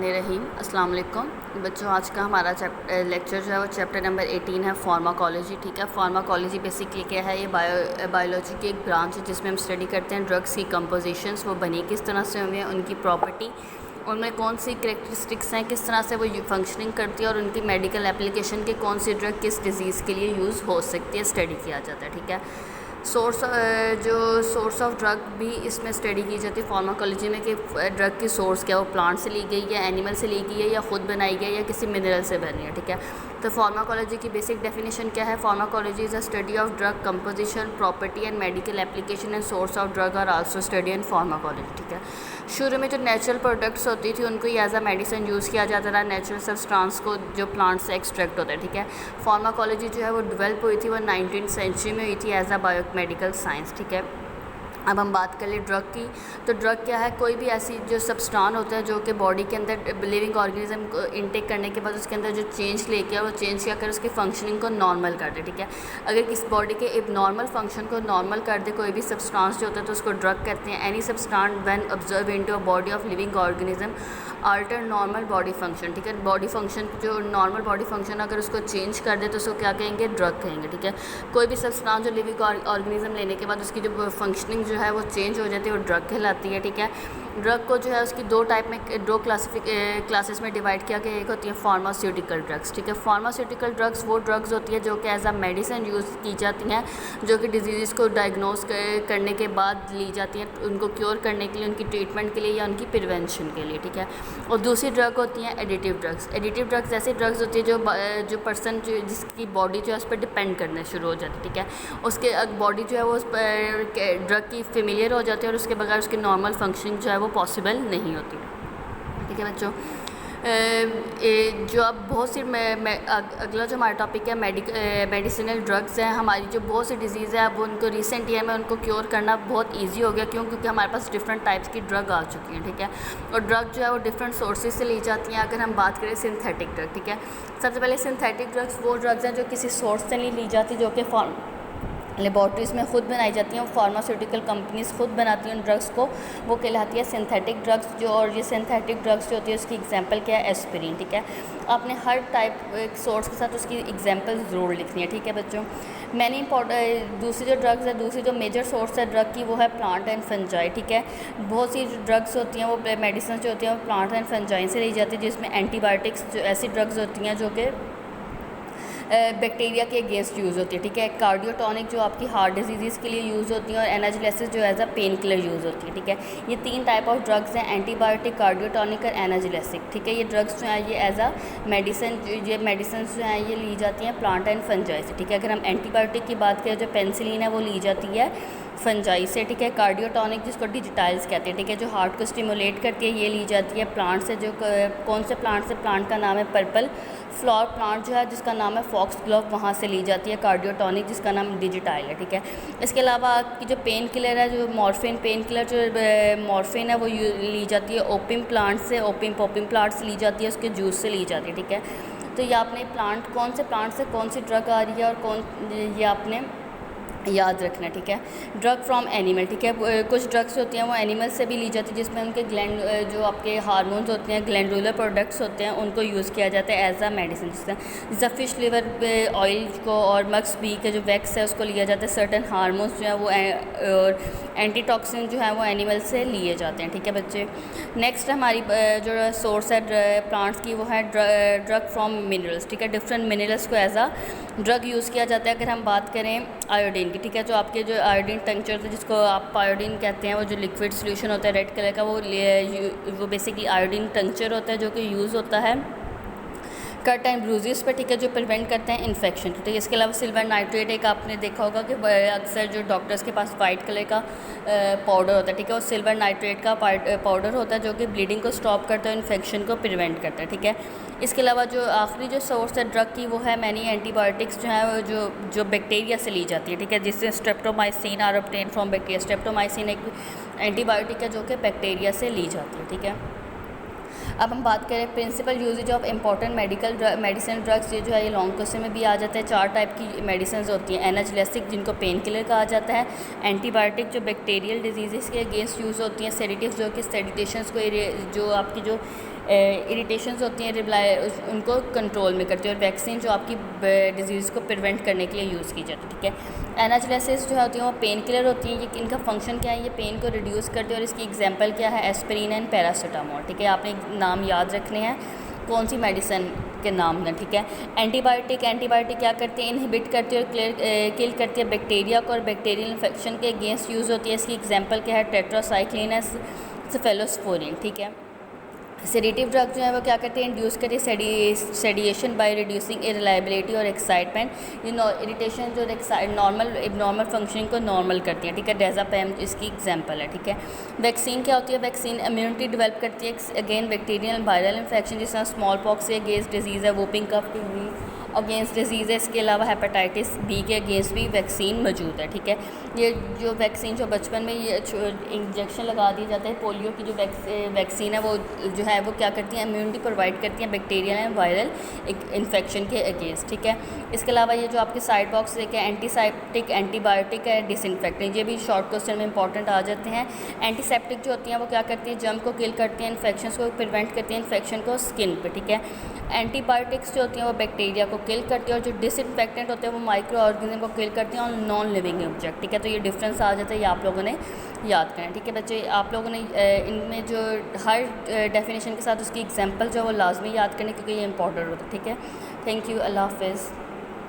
रहीम अस्सलाम वालेकुम बच्चों। आज का हमारा लेक्चर जो है वो चैप्टर नंबर 18 है, फार्माकोलॉजी। ठीक है, फार्माकोलॉजी बेसिकली क्या है? ये बायोलॉजी की एक ब्रांच है जिसमें हम स्टडी करते हैं ड्रग्स की कंपोजिशंस, वो बनी किस तरह से हुई हैं, उनकी प्रॉपर्टी, उनमें कौन सी करेक्टरिस्टिक्स हैं, किस तरह से वो फंक्शनिंग करती है और उनकी मेडिकल एप्लीकेशन के कौन सी ड्रग किस डिजीज़ के लिए यूज़ हो सकती है, स्टडी किया जाता है। ठीक है, सोर्स ऑफ ड्रग भी इसमें स्टडी की जाती है फार्माकोलॉजी में कि ड्रग की सोर्स क्या है, वो प्लांट से ली गई है, एनिमल से ली गई है, या ख़ुद बनाई गई है, या किसी मिनरल से बनी है। ठीक है, तो फार्माकोलॉजी की बेसिक डेफिनेशन क्या है? Pharmacology is a study of drug composition, property and medical application and source of drug are also study in pharmacology. ठीक है, शुरू में जो नेचुरल प्रोडक्ट्स होती थी उनको एज अ मेडिसिन यूज़ किया जाता था, नेचुरल सब्सटेंस को जो प्लांट से एक्सट्रैक्ट होता है। ठीक है, फार्माकोलॉजी जो है वो डेवलप हुई थी, वो 19th सेंचुरी में हुई थी एज अ बायोमेडिकल साइंस। ठीक है, अब हम बात कर लें ड्रग की, तो ड्रग क्या है? कोई भी ऐसी जो सब्सटेंस होता है जो कि बॉडी के अंदर लिविंग ऑर्गेनिज्म को इनटेक करने के बाद उसके अंदर जो चेंज लेके आए, वो चेंज क्या कर उसकी फंक्शनिंग को नॉर्मल कर दे। ठीक है, अगर किस बॉडी के एक नॉर्मल फंक्शन को नॉर्मल कर दे कोई भी सब्सटेंस जो होता है तो उसको ड्रग कहते हैं। Any substance when observe into a body of living organism alter normal body function. ठीक है, बॉडी फंक्शन जो नॉर्मल बॉडी फंक्शन अगर उसको चेंज कर दे तो उसको क्या कहेंगे? ड्रग कहेंगे। ठीक है, कोई भी सब्सटेंस जो लिविंग ऑर्गेनिज्म लेने के बाद उसकी जो फंक्शनिंग जो है वो चेंज हो जाती है, वो ड्रग कहलाती है। ठीक है, ड्रग को जो है उसकी दो टाइप में, दो क्लासेस में डिवाइड किया गया। एक होती है फार्मास्यूटिकल ड्रग्स। ठीक है, फार्मास्यूटिकल ड्रग्स वो ड्रग्स होती है जो कि एज अ मेडिसिन यूज़ की जाती हैं, जो कि डिजीज़ को डायग्नोस करने के बाद ली जाती हैं, उनको क्योर करने के लिए, उनकी ट्रीटमेंट के लिए या उनकी प्रिवेंशन के लिए। ठीक है, और दूसरी ड्रग होती हैं एडिटिव ड्रग्स। एडिटिव ड्रग्स ऐसी ड्रग्स होती है जो पर्सन जो जिसकी बॉडी जो है उस पर डिपेंड करने शुरू हो जाती है। ठीक है, उसके बॉडी जो है वो उस पर ड्रग की फेमिलियर हो जाती है और उसके बगैर उसकी नॉर्मल फंक्शनिंग जो है वो पॉसिबल नहीं होती। ठीक है बच्चों, जो अब बहुत सी अगला जो हमारा टॉपिक है मेडिसिनल ड्रग्स हैं। हमारी जो बहुत सी डिजीज़ है अब उनको रिसेंट ईयर में उनको क्योर करना बहुत इजी हो गया। क्यों? क्योंकि हमारे पास डिफरेंट टाइप्स की ड्रग आ चुकी हैं। ठीक है, और ड्रग जो है वो डिफरेंट सोर्सेज से ली जाती हैं। अगर हम बात करें सिंथेटिक ड्रग, ठीक है, सबसे पहले सिंथेटिक ड्रग्स वो ड्रग्स हैं जो किसी सोर्स से नहीं ली जाती, जो कि लेबॉर्ट्रीज़ में ख़ुद बनाई जाती हैं, फार्मास्यूटिकल कंपनीज़ ख़ुद बनाती हैं उन ड्रग्स को, वो कहलाती है सिंथेटिक ड्रग्स। जो और ये सिंथेटिक ड्रग्स जो होती है उसकी एग्जांपल क्या है? एस्पिरिन। ठीक है, आपने हर टाइप सोर्स के साथ उसकी एग्जांपल ज़रूर लिखनी है। ठीक है बच्चों, मैंने इंपॉर्टेंट दूसरी जो ड्रग्स है, दूसरी जो मेजर सोर्स है ड्रग की वो है प्लांट एंड फंजाई। ठीक है, बहुत सी ड्रग्स होती हैं वो मेडिसिन जो होती हैं वो प्लांट एंड फंजाई से ली जाती है, जिसमें एंटीबायोटिक्स जो ऐसी ड्रग्स होती हैं जो कि बैक्टीरिया के अगेंस्ट यूज़ होती है। ठीक है, कार्डियोटॉनिक जो आपकी हार्ट डिजीज़ के लिए यूज़ होती हैं, और एनाजिलेसिस जो as a painkiller use होती है। ठीक है, ये तीन टाइप ऑफ ड्रग्स हैं, एंटीबायोटिक, कार्डियोटॉनिक और एनाजिलेसिक। ठीक है, ये ड्रग्स जो हैं ये एज अ मेडिसिन, ये मेडिसिन जो हैं ये ली जाती हैं प्लांट एंड फंजाई से। ठीक है, अगर हम एंटीबायोटिक की बात करें जो पेनिसिलिन है वो ली जाती है फंजाई से। ठीक है, कार्डियोटॉनिक जिसको डिजिटाइल्स कहते हैं, ठीक है, जो हार्ट को स्टिमुलेट करती है, ये ली जाती है प्लांट से। जो कौन से प्लांट से? प्लांट का नाम है पर्पल फ्लावर प्लांट जो है जिसका नाम है फॉक्स ग्लोव, वहाँ से ली जाती है कार्डियोटॉनिक जिसका नाम डिजिटाइल है। ठीक है, इसके अलावा आपकी जो पेन किलर है, जो मॉर्फिन पेन किलर जो मॉर्फिन है वो ली जाती है ओपियम प्लांट से, ओपियम प्लांट से ली जाती है, उसके जूस से ली जाती है। ठीक है, तो ये आपने प्लांट कौन से प्लांट से कौन सी ड्रग आ रही है और कौन, ये आपने याद रखना। ठीक है, ड्रग फ्रॉम एनिमल। ठीक है, कुछ ड्रग्स होती हैं वो एनिमल से भी ली जाती है, जिसमें उनके ग्लैंड जो आपके हार्मोन्स होते हैं, ग्लैंडुलर प्रोडक्ट्स होते हैं, उनको यूज़ किया जाता है एज अ मेडिसिन। जैसे फिश लिवर ऑयल को और मक्स बी के जो वैक्स है उसको लिया जाता है। सर्टन हार्मोन्स जो है वो और एंटीटॉक्सिन जो है वो एनिमल से लिए जाते हैं। ठीक है बच्चे, नेक्स्ट हमारी जो सोर्स है प्लांट्स की वो है ड्रग फ्रॉम मिनरल्स। ठीक है, डिफरेंट मिनरल्स को एज अ ड्रग यूज़ किया जाता है। अगर हम बात करें आयोडीन की, ठीक है, जो आपके जो आयोडीन टंक्चर होता है जिसको आप आयोडीन कहते हैं, वो जो लिक्विड सोल्यूशन होता है रेड कलर का, वो बेसिकली आयोडीन टंक्चर होता है जो कि यूज़ होता है कट एंड ब्रूजेस पर। ठीक है, जो प्रिवेंट करते हैं इन्फेक्शन। ठीक है, इसके अलावा सिल्वर नाइट्रेट एक आपने देखा होगा कि अक्सर जो डॉक्टर्स के पास वाइट कलर का पाउडर होता है। ठीक है, वो सिल्वर नाइट्रेट का पाउडर होता है जो कि ब्लीडिंग को स्टॉप करता है, इन्फेक्शन को प्रिवेंट करता है। ठीक है, इसके अलावा जो आखिरी जो सोर्स है ड्रग की वो है मैनी एंटीबायोटिक्स जो है वो जो बैक्टीरिया से ली जाती है। ठीक है, जिससे streptomycin are obtain from bacteria. Streptomycin एक एंटीबायोटिक है जो कि बैक्टीरिया से ली जाती है। ठीक है, अब हम बात करें principal uses of important medicine drugs. ये जो है ये लॉन्ग क्वेश्चन में भी आ जाता है। 4 टाइप की मेडिसिन होती हैं। एनाल्जेसिक जिनको पेन किलर कहा जाता है, एंटीबायोटिक जो बैक्टीरियल डिजीज़ के अगेंस्ट यूज़ होती हैं, सेडेटिव जो कि सेडिटेशंस को जो आपकी जो इरिटेशंस होती हैं उनको कंट्रोल में करती है, और वैक्सीन जो आपकी डिजीज़ को प्रिवेंट करने के लिए यूज़ की जाती है, ठीक है। एनाल्जेसिस जो होती हैं वो पेन किलर होती हैं, ये इनका फंक्शन क्या है, ये पेन को रिड्यूस करते हैं, और इसकी एग्जांपल क्या है, एस्पिरिन एंड पैरासीटामोल, ठीक है। आपने नाम याद रखने हैं कौन सी मेडिसिन के नाम हैं, ठीक है। एंटीबायोटिक क्या करती है, इनहिबिट करती है और किल करती है बैक्टीरिया को, और बैक्टीरियल इन्फेक्शन के अगेंस्ट यूज़ होती है। इसकी एग्जांपल क्या है, टेट्रासाइक्लिन, सेफेलोस्पोरिन, ठीक है। सेडेटिव ड्रग जो है वो क्या करते हैं, इंड्यूस करते हैं सेडिएशन बाय रिड्यूसिंग इरिलायबिलिटी और एक्साइटमेंट, ये इरिटेशन जो नॉर्मल फंक्शनिंग को नॉर्मल करती है, ठीक है। डेजापैम इसकी एग्जांपल है, ठीक है। वैक्सीन क्या होती है, वैक्सीन इम्यूनिटी डेवलप करती है अगेन बैक्टीरियल वायरल इन्फेक्शन, जिस तरह स्मॉल पॉक्स के अगेंस्ट डिजीज़ है, वोपिंग कफ के अगेंस्ट डिजीज़ है, इसके अलावा हेपेटाइटिस बी के अगेंस्ट भी वैक्सीन मौजूद है, ठीक है। ये जो वैक्सीन जो बचपन में ये इंजेक्शन लगा दिया जाता है, पोलियो की जो वैक्सीन है वो जो है वो क्या करती है, इम्यूनिटी प्रोवाइड करती हैं बैक्टीरियल एंड वायरल इन्फेक्शन के अगेंस्ट, ठीक है। इसके अलावा ये जो आपके साइड बॉक्स देखे एंटीसेप्टिक, एंटीबायोटिक है, डिसइंफेक्टेंट, ये भी शॉर्ट क्वेश्चन में इंपॉर्टेंट आ जाते हैं। एंटीसेप्टिक जो होती हैं वो क्या करती हैं, जर्म को किल करती हैं, इन्फेक्शन को प्रिवेंट करती हैं, इन्फेक्शन को स्किन पे, ठीक है। एंटीबायोटिक्स जो होती हैं वो बैक्टीरिया को किल करती है, और जो डिसइंफेक्टेंट होते हैं वो माइक्रो ऑर्गेनिज्म को किल करती हैं और नॉन लिविंग ऑब्जेक्ट, ठीक है। तो ये डिफरेंस आ जाता है, ये आप लोगों ने याद करना है, ठीक है बच्चे। आप लोगों ने इनमें जो हर डेफिनेशन के साथ उसकी एग्जांपल जो है वो लाजमी याद करनी, क्योंकि ये इंपॉर्टेंट होता है, ठीक है। थैंक यू, अल्लाह हाफ़िज़।